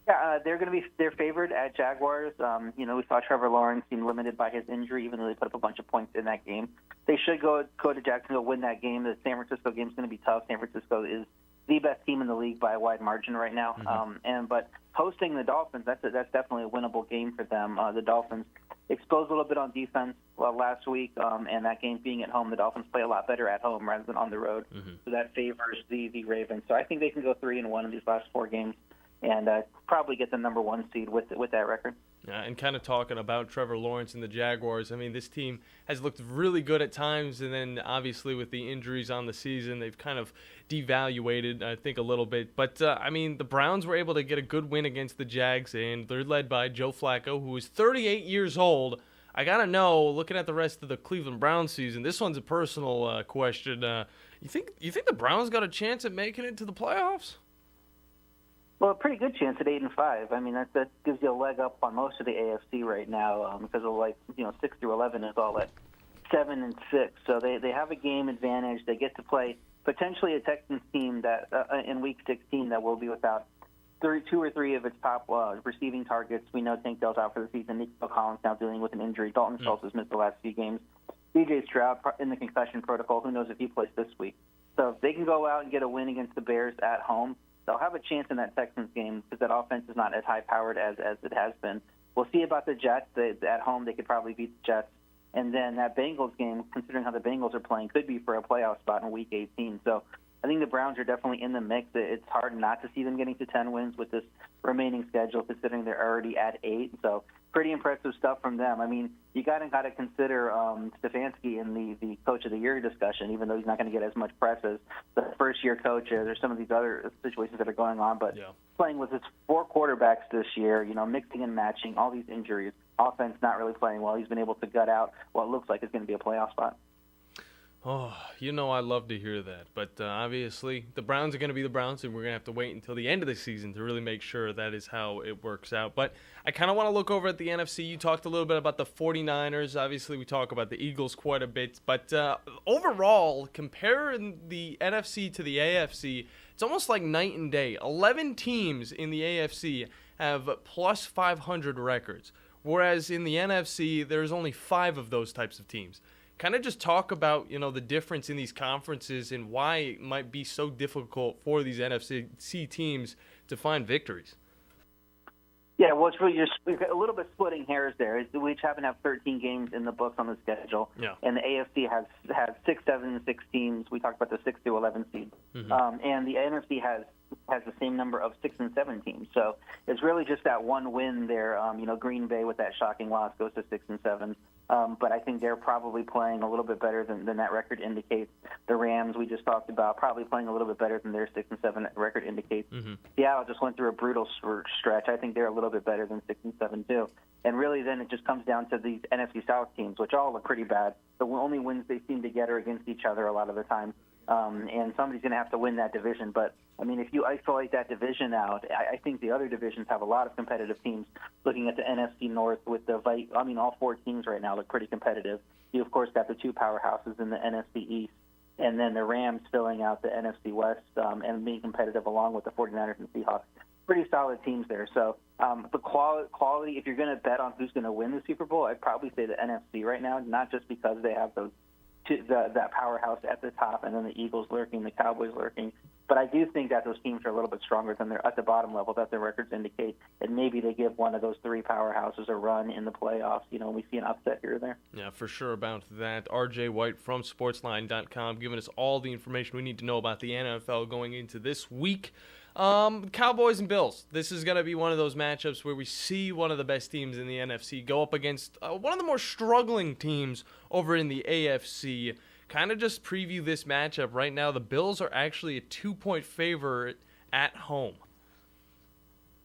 Yeah, they're favored at Jaguars. We saw Trevor Lawrence seem limited by his injury, even though they put up a bunch of points in that game. They should go to Jacksonville, win that game. The San Francisco game is going to be tough. San Francisco is the best team in the league by a wide margin right now. But hosting the Dolphins, that's definitely a winnable game for them. The Dolphins exposed a little bit on defense last week, and that game being at home, the Dolphins play a lot better at home rather than on the road. So that favors the Ravens. So I think they can go 3-1 in these last 4 games and probably get the number 1 seed with that record. And kind of talking about Trevor Lawrence and the Jaguars, I mean, this team has looked really good at times, and then obviously with the injuries on the season, they've kind of devaluated, I think, a little bit. But, the Browns were able to get a good win against the Jags, and they're led by Joe Flacco, who is 38 years old. I got to know, looking at the rest of the Cleveland Browns season, this one's a personal question. You think the Browns got a chance at making it to the playoffs? Well, a pretty good chance at 8-5. I mean, that gives you a leg up on most of the AFC right now, because of 6 through 11 is all at 7-6. So they have a game advantage. They get to play potentially a Texans team that in Week 16 that will be without 2 or 3 of its top receiving targets. We know Tank Dell's out for the season. Nico Collins now dealing with an injury. Dalton Schultz has missed the last few games. DJ Stroud in the concussion protocol. Who knows if he plays this week? So if they can go out and get a win against the Bears at home, they'll have a chance in that Texans game because that offense is not as high-powered as it has been. We'll see about the Jets. At home, they could probably beat the Jets. And then that Bengals game, considering how the Bengals are playing, could be for a playoff spot in Week 18. So I think the Browns are definitely in the mix. It's hard not to see them getting to 10 wins with this remaining schedule, considering they're already at 8. So pretty impressive stuff from them. I mean, you got to consider Stefanski in the Coach of the Year discussion, even though he's not going to get as much press as the first-year coaches or some of these other situations that are going on. But playing with his 4 quarterbacks this year, mixing and matching, all these injuries, offense not really playing well, he's been able to gut out what looks like is going to be a playoff spot. Oh, I love to hear that. But obviously, the Browns are going to be the Browns, and we're going to have to wait until the end of the season to really make sure that is how it works out. But I kind of want to look over at the NFC. You talked a little bit about the 49ers. Obviously, we talk about the Eagles quite a bit. But overall, comparing the NFC to the AFC, it's almost like night and day. 11 teams in the AFC have plus 500 records, whereas in the NFC, there's only 5 of those types of teams. Kind of just talk about, the difference in these conferences and why it might be so difficult for these NFC teams to find victories. Yeah, well, it's really just a little bit splitting hairs there. We each happen to have 13 games in the books on the schedule, and the AFC has 6, 7, and 6 teams. We talked about the 6 through 11 seed, and the NFC has the same number of 6 and 7 teams. So it's really just that one win there. Green Bay with that shocking loss goes to 6 and 7. But I think they're probably playing a little bit better than that record indicates. The Rams, we just talked about, probably playing a little bit better than their 6 and 7 record indicates. Seattle just went through a brutal stretch. I think they're a little bit better than 6 and 7 too. And really, then it just comes down to these NFC South teams, which all look pretty bad. The only wins they seem to get are against each other a lot of the time. and somebody's going to have to win that division. But I mean, if you isolate that division out, I think the other divisions have a lot of competitive teams. Looking at the NFC North with all 4 teams right now look pretty competitive. You, of course, got the 2 powerhouses in the NFC East, and then the Rams filling out the NFC West and being competitive along with the 49ers and Seahawks. Pretty solid teams there. So the quality, if you're going to bet on who's going to win the Super Bowl, I'd probably say the NFC right now, not just because they have that powerhouse at the top and then the Eagles lurking, the Cowboys lurking, but I do think that those teams are a little bit stronger than they're at the bottom level that their records indicate, and maybe they give one of those 3 powerhouses a run in the playoffs. We see an upset here or there. Yeah, for sure about that. RJ White from Sportsline.com giving us all the information we need to know about the NFL going into this week. Cowboys and Bills. This is going to be one of those matchups where we see one of the best teams in the NFC go up against one of the more struggling teams over in the AFC. Kind of just preview this matchup right now. The Bills are actually a 2-point favorite at home.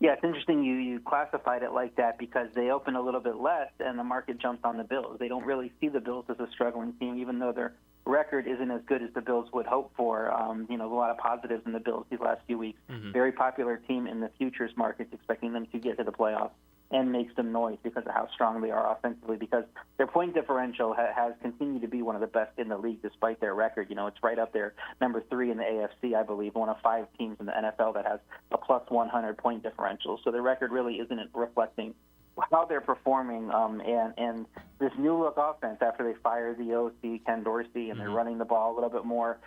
Yeah, it's interesting you classified it like that because they open a little bit less and the market jumps on the Bills. They don't really see the Bills as a struggling team, even though their record isn't as good as the Bills would hope for. A lot of positives in the Bills these last few weeks. Mm-hmm. Very popular team in the futures markets, expecting them to get to the playoffs and make some noise because of how strong they are offensively, because their point differential has continued to be one of the best in the league despite their record. It's right up there, number 3 in the AFC, I believe, one of 5 teams in the NFL that has a plus 100 point differential. So their record really isn't reflecting how they're performing, and this new look offense after they fired the OC, Ken Dorsey, and they're running the ball a little bit more,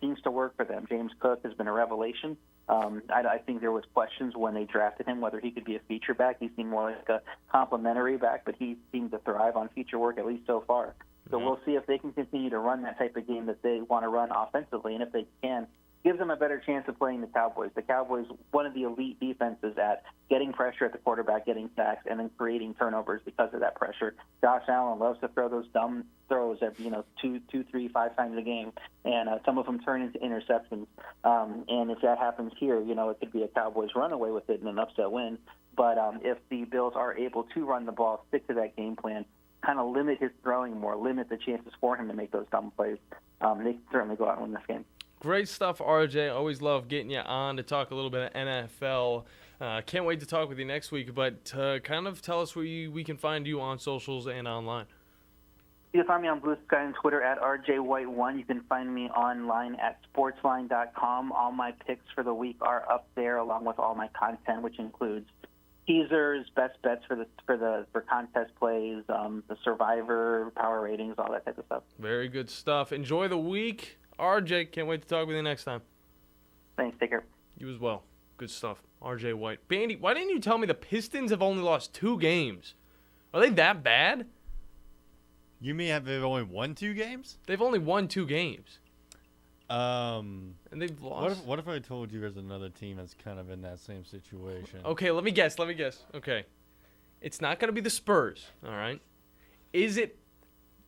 seems to work for them. James Cook has been a revelation. I think there was questions when they drafted him whether he could be a feature back. He seemed more like a complimentary back, but he seemed to thrive on feature work, at least so far. So we'll see if they can continue to run that type of game that they want to run offensively, and if they can, gives them a better chance of playing the Cowboys. The Cowboys, one of the elite defenses at getting pressure at the quarterback, getting sacks, and then creating turnovers because of that pressure. Josh Allen loves to throw those dumb throws at 2, 3, 5 times a game, and some of them turn into interceptions. And if that happens here, it could be a Cowboys runaway with it and an upset win. But if the Bills are able to run the ball, stick to that game plan, kind of limit his throwing more, limit the chances for him to make those dumb plays, they can certainly go out and win this game. Great stuff, RJ. Always love getting you on to talk a little bit of NFL. Can't wait to talk with you next week, but kind of tell us where we can find you on socials and online. You can find me on Blue Sky and Twitter at RJWhite1. You can find me online at Sportsline.com. All my picks for the week are up there, along with all my content, which includes teasers, best bets for contest plays, the Survivor, power ratings, all that type of stuff. Very good stuff. Enjoy the week. RJ, can't wait to talk with you next time. Thanks. Take care. You as well. Good stuff. RJ White. Bandy, why didn't you tell me the Pistons have only lost 2 games? Are they that bad? You mean they've only won 2 games? They've only won 2 games. And they've lost. What if I told you there's another team that's kind of in that same situation? Okay, let me guess. Okay. It's not going to be the Spurs, all right? Is it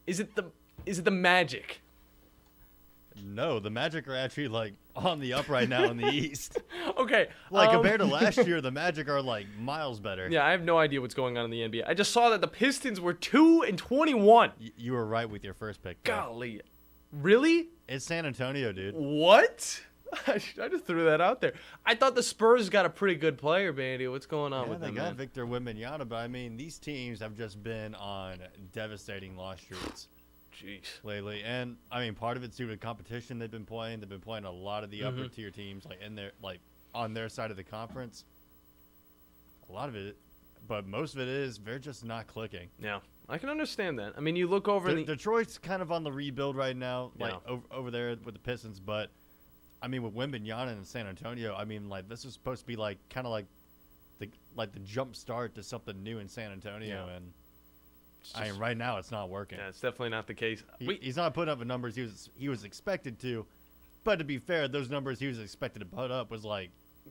the Magic? No, the Magic are actually on the up right now in the East. Okay. Compared to last year, the Magic are miles better. Yeah, I have no idea what's going on in the NBA. I just saw that the Pistons were 2-21. You were right with your first pick. Though. Golly. Really? It's San Antonio, dude. What? I just threw that out there. I thought the Spurs got a pretty good player, Bandy. What's going on with them? They got Victor Wembanyama, but these teams have just been on devastating loss streaks. Jeez. Lately, and part of it's due to competition they've been playing. They've been playing a lot of the upper tier teams, on their side of the conference. A lot of it, but most of it is they're just not clicking. Yeah, I can understand that. You look over Detroit's kind of on the rebuild right now, over there with the Pistons. But with Wembanyama and San Antonio, this is supposed to be kind of the jump start to something new in San Antonio, and. Right now it's not working. Yeah, it's definitely not the case. He's not putting up the numbers he was expected to, but to be fair, those numbers he was expected to put up was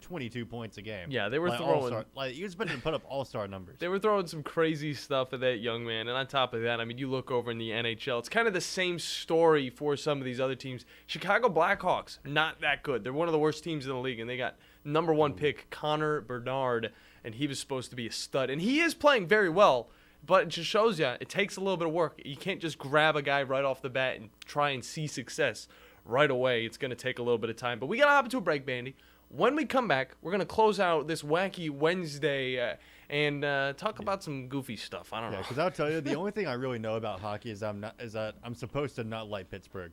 22 points a game. Yeah, they were throwing he was expected to put up all-star numbers. They were throwing some crazy stuff at that young man, and on top of that, you look over in the NHL, it's kind of the same story for some of these other teams. Chicago Blackhawks, not that good. They're one of the worst teams in the league, and they got number 1 pick Connor Bedard, and he was supposed to be a stud, and he is playing very well. But it just shows you it takes a little bit of work. You can't just grab a guy right off the bat and try and see success right away. It's going to take a little bit of time. But we got to hop into a break, Bandy. When we come back, we're going to close out this wacky Wednesday and talk about some goofy stuff. I don't know. Yeah, because I'll tell you, the only thing I really know about hockey is that I'm supposed to not like Pittsburgh.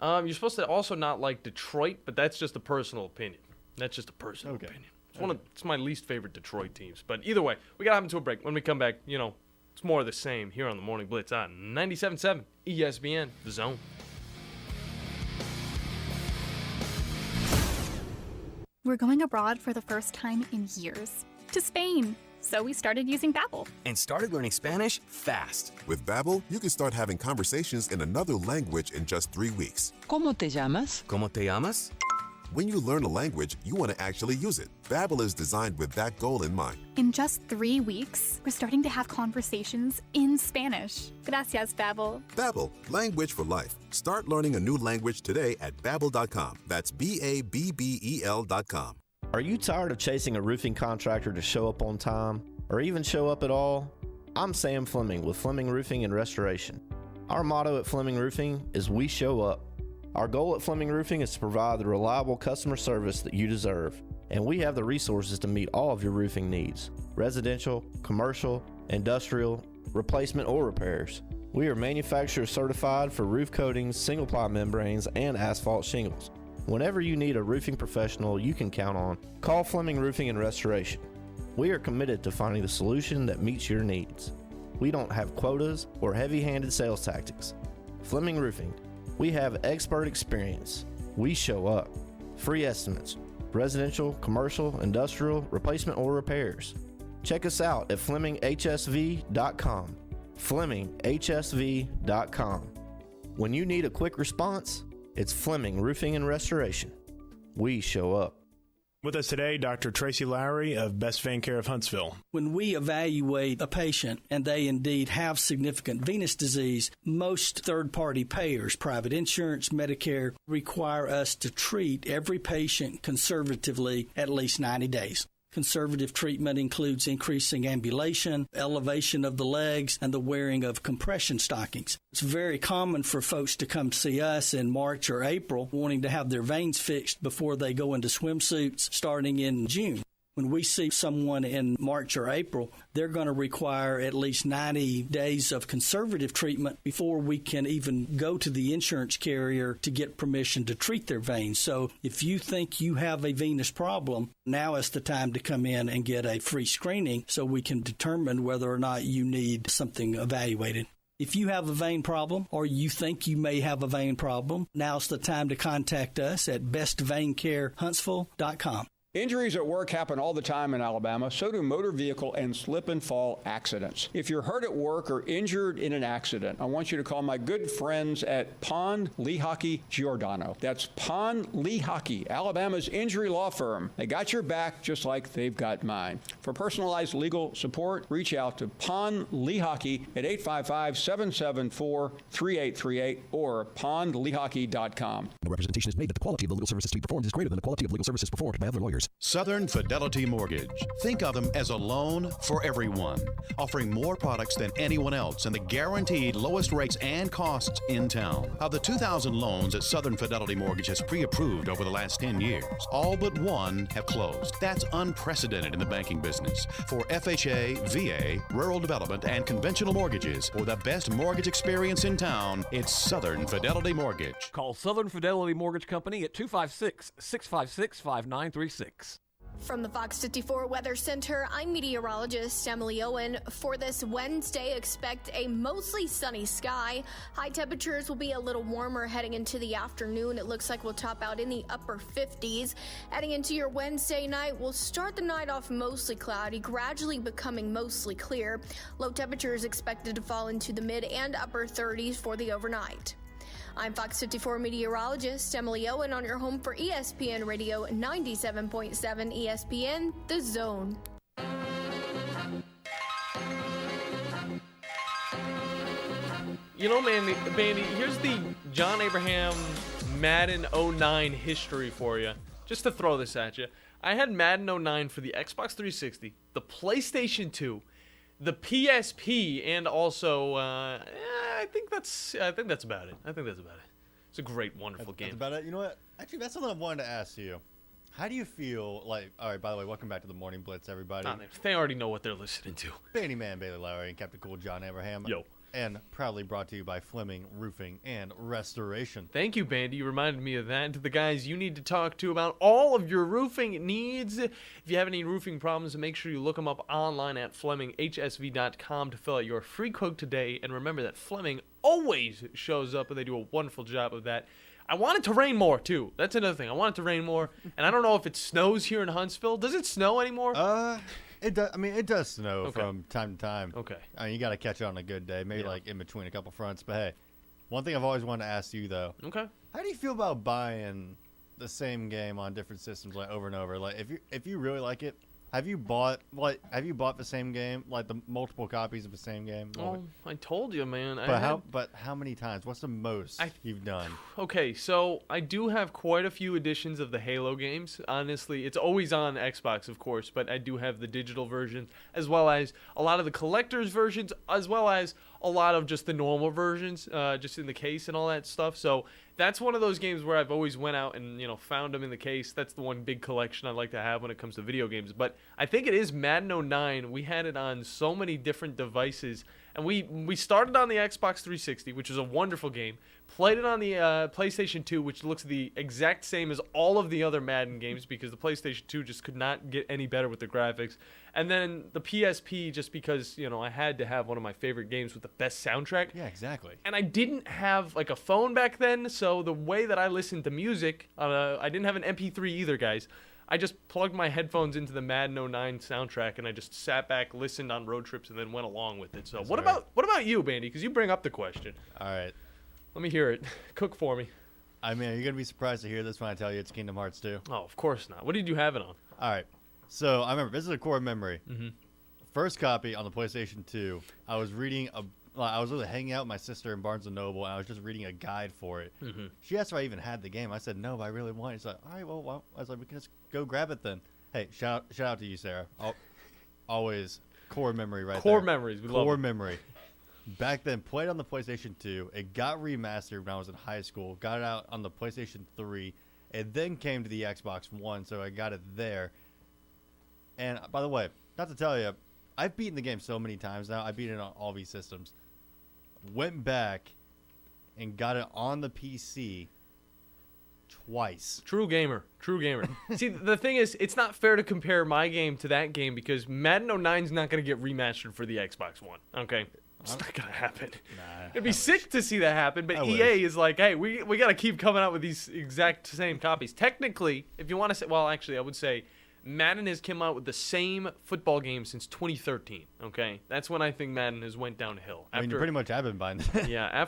You're supposed to also not like Detroit, but that's just a personal opinion. That's just a personal opinion. It's my least favorite Detroit teams. But either way, we got to hop into a break. When we come back, it's more of the same here on the Morning Blitz on 97.7 ESPN, The Zone. We're going abroad for the first time in years. To Spain. So we started using Babbel. And started learning Spanish fast. With Babbel, you can start having conversations in another language in just 3 weeks. ¿Cómo te llamas? ¿Cómo te llamas? When you learn a language, you want to actually use it. Babbel is designed with that goal in mind. In just 3 weeks, we're starting to have conversations in Spanish. Gracias, Babbel. Babbel, language for life. Start learning a new language today at Babbel.com. That's BABBEL.com. Are you tired of chasing a roofing contractor to show up on time, or even show up at all? I'm Sam Fleming with Fleming Roofing and Restoration. Our motto at Fleming Roofing is we show up. Our goal at Fleming Roofing is to provide the reliable customer service that you deserve, and we have the resources to meet all of your roofing needs: residential, commercial, industrial, replacement, or repairs. We are manufacturer certified for roof coatings, single-ply membranes, and asphalt shingles. Whenever you need a roofing professional you can count on, call Fleming Roofing and Restoration. We are committed to finding the solution that meets your needs. We don't have quotas or heavy-handed sales tactics. Fleming Roofing. We have expert experience. We show up. Free estimates. Residential, commercial, industrial, replacement, or repairs. Check us out at FlemingHSV.com. FlemingHSV.com. When you need a quick response, it's Fleming Roofing and Restoration. We show up. With us today, Dr. Tracy Lowery of Best Vein Care of Huntsville. When we evaluate a patient and they indeed have significant venous disease, most third-party payers, private insurance, Medicare, require us to treat every patient conservatively at least 90 days. Conservative treatment includes increasing ambulation, elevation of the legs, and the wearing of compression stockings. It's very common for folks to come see us in March or April wanting to have their veins fixed before they go into swimsuits starting in June. When we see someone in March or April, they're going to require at least 90 days of conservative treatment before we can even go to the insurance carrier to get permission to treat their veins. So if you think you have a venous problem, now is the time to come in and get a free screening so we can determine whether or not you need something evaluated. If you have a vein problem or you think you may have a vein problem, now's the time to contact us at bestveincarehuntsville.com. Injuries at work happen all the time in Alabama. So do motor vehicle and slip and fall accidents. If you're hurt at work or injured in an accident, I want you to call my good friends at Pond Lehocky Giordano. That's Pond Lehocky, Alabama's injury law firm. They got your back just like they've got mine. For personalized legal support, reach out to Pond Lehocky at 855-774-3838 or pondlehocky.com. No representation is made that the quality of the legal services to be performed is greater than the quality of legal services performed by other lawyers. Southern Fidelity Mortgage. Think of them as a loan for everyone, offering more products than anyone else and the guaranteed lowest rates and costs in town. Of the 2,000 loans that Southern Fidelity Mortgage has pre-approved over the last 10 years, all but one have closed. That's unprecedented in the banking business. For FHA, VA, rural development, and conventional mortgages, for the best mortgage experience in town, it's Southern Fidelity Mortgage. Call Southern Fidelity Mortgage Company at 256-656-5936. From the Fox 54 Weather Center, I'm meteorologist Emily Owen. For this Wednesday, expect a mostly sunny sky. High temperatures will be a little warmer heading into the afternoon. It looks like we'll top out in the upper 50s. Heading into your Wednesday night, we'll start the night off mostly cloudy, gradually becoming mostly clear. Low temperatures expected to fall into the mid and upper 30s for the overnight. I'm Fox 54 meteorologist Emily Owen on your home for ESPN Radio 97.7 ESPN, The Zone. You know, Bandy, here's the John Abraham Madden 09 history for you. Just to throw this at you. I had Madden 09 for the Xbox 360, the PlayStation 2, the PSP, and also I think that's about it. It's a great, wonderful game. That's about it. You know what? Actually, that's something I wanted to ask you. How do you feel like? All right. By the way, welcome back to the Morning Blitz, everybody. They already know what they're listening to. Bandiman, Bailey Lowery, and Captain Cool John Abraham. Yo. And proudly brought to you by Fleming Roofing and Restoration. Thank you, Bandy. You reminded me of that. And to the guys you need to talk to about all of your roofing needs. If you have any roofing problems, make sure you look them up online at FlemingHSV.com to fill out your free quote today. And remember that Fleming always shows up, and they do a wonderful job of that. I want it to rain more, too. That's another thing. I want it to rain more. And I don't know if it snows here in Huntsville. Does it snow anymore? It does. I mean, it does snow from time to time. Okay. I mean, you got to catch it on a good day, maybe like in between a couple fronts. But hey, one thing I've always wanted to ask you though. Okay. How do you feel about buying the same game on different systems like over and over? Like if you really like it, have you bought the same game, like the multiple copies of the same game? Oh, I told you, man. But how many times? What's the most you've done? Okay, so I do have quite a few editions of the Halo games. Honestly, it's always on Xbox, of course, but I do have the digital version, as well as a lot of the collector's versions, as well as a lot of just the normal versions, just in the case and all that stuff. So that's one of those games where I've always went out and, found them in the case. That's the one big collection I like to have when it comes to video games. But I think it is Madden 09. We had it on so many different devices. And we started on the Xbox 360, which is a wonderful game. Played it on the PlayStation 2, which looks the exact same as all of the other Madden games because the PlayStation 2 just could not get any better with the graphics. And then the PSP, just because, I had to have one of my favorite games with the best soundtrack. Yeah, exactly. And I didn't have, a phone back then, so the way that I listened to music, I didn't have an MP3 either, guys. I just plugged my headphones into the Madden 09 soundtrack, and I just sat back, listened on road trips, and then went along with it. So what about you, Bandy? Because you bring up the question. All right. Let me hear it. Cook for me. I mean, are you going to be surprised to hear this when I tell you it's Kingdom Hearts 2? Oh, of course not. What did you have it on? All right. So I remember, this is a core memory. Mm-hmm. First copy on the PlayStation 2, I was reading I was really hanging out with my sister in Barnes & Noble, and I was just reading a guide for it. Mm-hmm. She asked if I even had the game. I said, no, but I really want it. She's like, all right, well, I was like, we can just go grab it then. Hey, shout out to you, Sarah. Always core memory right there. Core memories. We love core it. memory. Back then, played on the PlayStation 2. It got remastered when I was in high school. Got it out on the PlayStation 3. It then came to the Xbox One, so I got it there. And by the way, not to tell you, I've beaten the game so many times now. I beat it on all these systems. Went back and got it on the PC twice. True gamer. See, the thing is, it's not fair to compare my game to that game because Madden 09 is not going to get remastered for the Xbox One. Okay? It's not going to happen. It'd be sick to see that happen, but EA is like, hey, we got to keep coming out with these exact same copies. Technically, if you want to say, well, actually, I would say Madden has come out with the same football game since 2013. Okay, that's when I think Madden has went downhill. I mean, you pretty much have been by then. Yeah,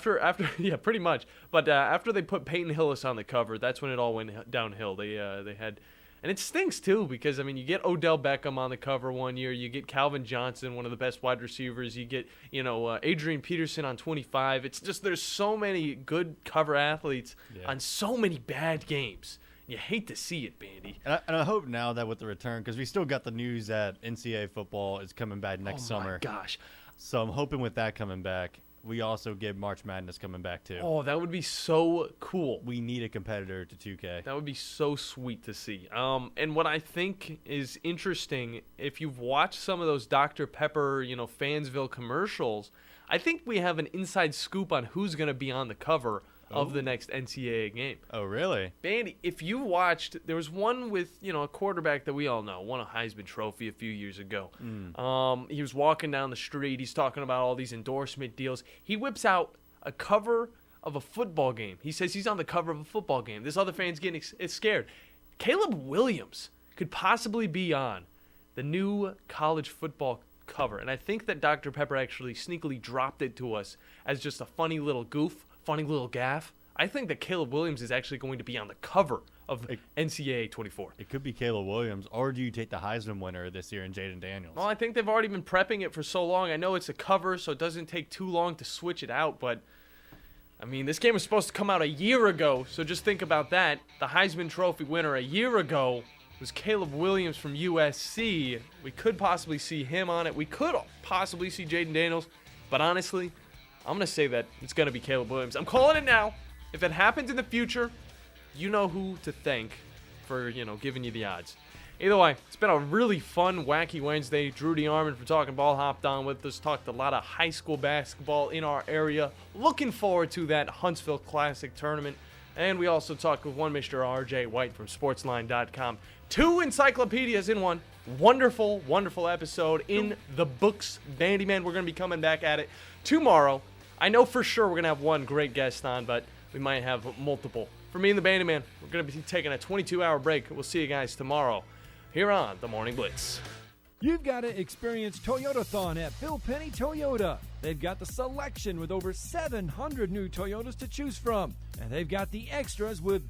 yeah, pretty much. But after they put Peyton Hillis on the cover, that's when it all went downhill. They had, and it stinks too because I mean, you get Odell Beckham on the cover one year, you get Calvin Johnson, one of the best wide receivers, you get Adrian Peterson on 25. It's just there's so many good cover athletes on so many bad games. You hate to see it, Bandy. And I hope now that with the return, because we still got the news that NCAA football is coming back next summer. Oh, my gosh. So I'm hoping with that coming back, we also get March Madness coming back, too. Oh, that would be so cool. We need a competitor to 2K. That would be so sweet to see. And what I think is interesting, if you've watched some of those Dr. Pepper, Fansville commercials, I think we have an inside scoop on who's going to be on the cover of the next NCAA game. Oh, really? Bandy, if you watched, there was one with, a quarterback that we all know, won a Heisman Trophy a few years ago. He was walking down the street. He's talking about all these endorsement deals. He whips out a cover of a football game. He says he's on the cover of a football game. This other fan's getting scared. Caleb Williams could possibly be on the new college football cover. And I think that Dr. Pepper actually sneakily dropped it to us as just a funny little goof. Funny little gaff. I think that Caleb Williams is actually going to be on the cover of NCAA 24. It could be Caleb Williams, or do you take the Heisman winner this year in Jaden Daniels? Well, I think they've already been prepping it for so long. I know it's a cover, so it doesn't take too long to switch it out, but I mean, this game was supposed to come out a year ago, so just think about that. The Heisman Trophy winner a year ago was Caleb Williams from USC. We could possibly see him on it. We could possibly see Jaden Daniels, but honestly, I'm going to say that it's going to be Caleb Williams. I'm calling it now. if it happens in the future, you know who to thank for, giving you the odds. Either way, it's been a really fun, wacky Wednesday. Drew DeArmond from Talking Ball hopped on with us, talked a lot of high school basketball in our area. Looking forward to that Huntsville Classic tournament. And we also talked with one Mr. RJ White from Sportsline.com. 2 encyclopedias in one. Wonderful, wonderful episode in the books. Bandiman, we're going to be coming back at it tomorrow. I know for sure we're going to have one great guest on, but we might have multiple. For me and the Bandiman, we're going to be taking a 22-hour break. We'll see you guys tomorrow here on The Morning Blitz. You've got to experience Toyotathon at Bill Penny Toyota. They've got the selection with over 700 new Toyotas to choose from. And they've got the extras with